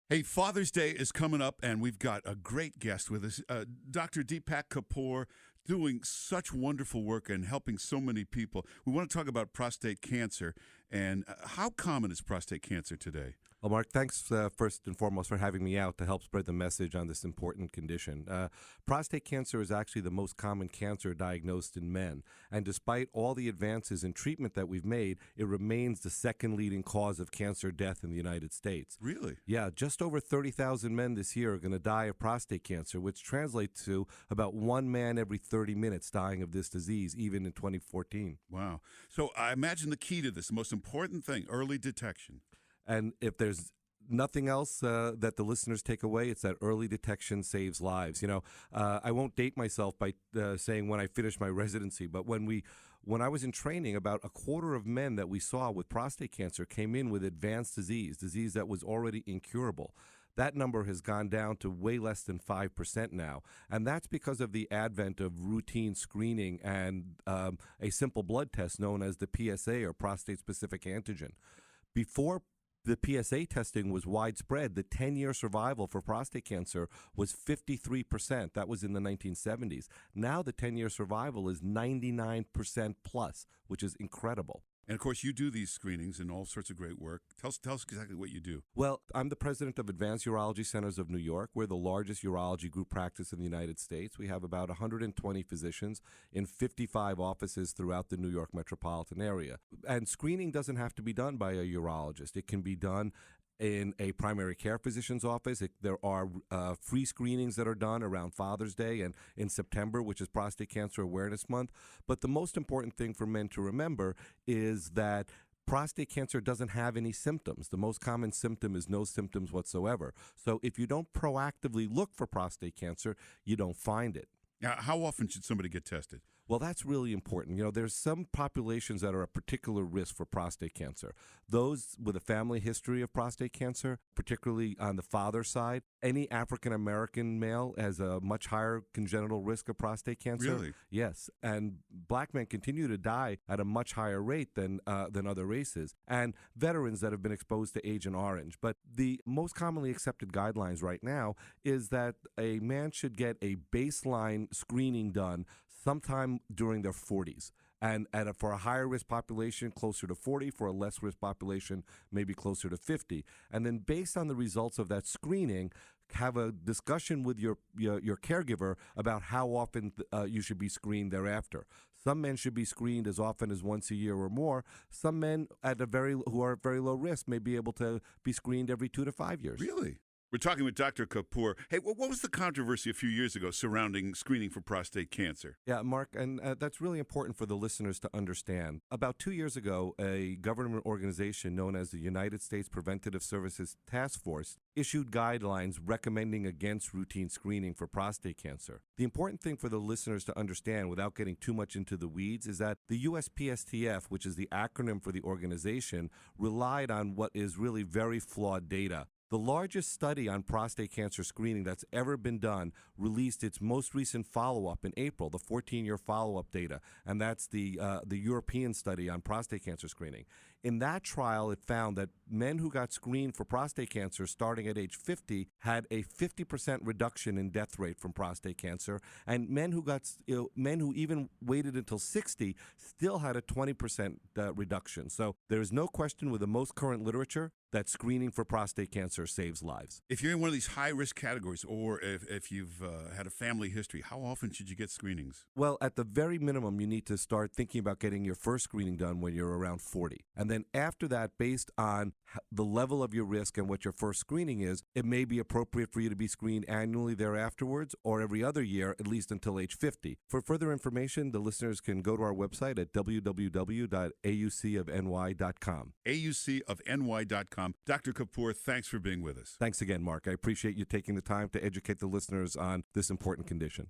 Hey, Father's Day is coming up, and we've got a great guest with us, Dr. Deepak Kapoor, doing such wonderful work and helping so many people. We want to talk about prostate cancer, and how common is prostate cancer today? Well, Mark, thanks first and foremost for having me out to help spread the message on this important condition. Prostate cancer is actually the most common cancer diagnosed in men. And despite all the advances in treatment that we've made, it remains the second leading cause of cancer death in the United States. Really? Yeah, just over 30,000 men this year are going to die of prostate cancer, which translates to about one man every 30 minutes dying of this disease, even in 2014. Wow. So I imagine the key to this, the most important thing, early detection. And if there's nothing else that the listeners take away, it's that early detection saves lives. You know, I won't date myself by saying when I finished my residency, but when I was in training, about a quarter of men that we saw with prostate cancer came in with advanced disease that was already incurable. That number has gone down to way less than 5% now. And that's because of the advent of routine screening and a simple blood test known as the PSA, or prostate-specific antigen. Before the PSA testing was widespread, the 10-year survival for prostate cancer was 53%. That was in the 1970s. Now the 10-year survival is 99% plus, which is incredible. And of course, you do these screenings and all sorts of great work. Tell us exactly what you do. Well, I'm the president of Advanced Urology Centers of New York. We're the largest urology group practice in the United States. We have about 120 physicians in 55 offices throughout the New York metropolitan area. And screening doesn't have to be done by a urologist. It can be done in a primary care physician's office. There are free screenings that are done around Father's Day and in September, which is Prostate Cancer Awareness Month. But the most important thing for men to remember is that prostate cancer doesn't have any symptoms. The most common symptom is no symptoms whatsoever. So if you don't proactively look for prostate cancer, you don't find it. Now, how often should somebody get tested? Well, that's really important. You know, there's some populations that are at particular risk for prostate cancer. Those with a family history of prostate cancer, particularly on the father's side. Any African-American male has a much higher congenital risk of prostate cancer. Really? Yes. And black men continue to die at a much higher rate than other races. And veterans that have been exposed to Agent Orange. But the most commonly accepted guidelines right now is that a man should get a baseline screening done sometime during their 40s. And for a higher risk population, closer to 40. For a less risk population, maybe closer to 50. And then based on the results of that screening, have a discussion with your caregiver about how often you should be screened thereafter. Some men should be screened as often as once a year or more. Some men who are at very low risk may be able to be screened every 2 to 5 years. Really? We're talking with Dr. Kapoor. Hey, what was the controversy a few years ago surrounding screening for prostate cancer? Yeah, Mark, and that's really important for the listeners to understand. About 2 years ago, a government organization known as the United States Preventative Services Task Force issued guidelines recommending against routine screening for prostate cancer. The important thing for the listeners to understand, without getting too much into the weeds, is that the USPSTF, which is the acronym for the organization, relied on what is really very flawed data. The largest study on prostate cancer screening that's ever been done released its most recent follow-up in April, the 14-year follow-up data, and that's the European study on prostate cancer screening. In that trial, it found that men who got screened for prostate cancer starting at age 50 had a 50% reduction in death rate from prostate cancer, and men who even waited until 60 still had a 20% reduction. So there is no question with the most current literature that screening for prostate cancer saves lives. If you're in one of these high-risk categories, or if you've had a family history, how often should you get screenings? Well, at the very minimum, you need to start thinking about getting your first screening done when you're around 40. And then after that, based on the level of your risk and what your first screening is, it may be appropriate for you to be screened annually thereafterwards or every other year, at least until age 50. For further information, the listeners can go to our website at www.aucofny.com. AUCOFNY.com. Dr. Kapoor, thanks for being with us. Thanks again, Mark. I appreciate you taking the time to educate the listeners on this important condition.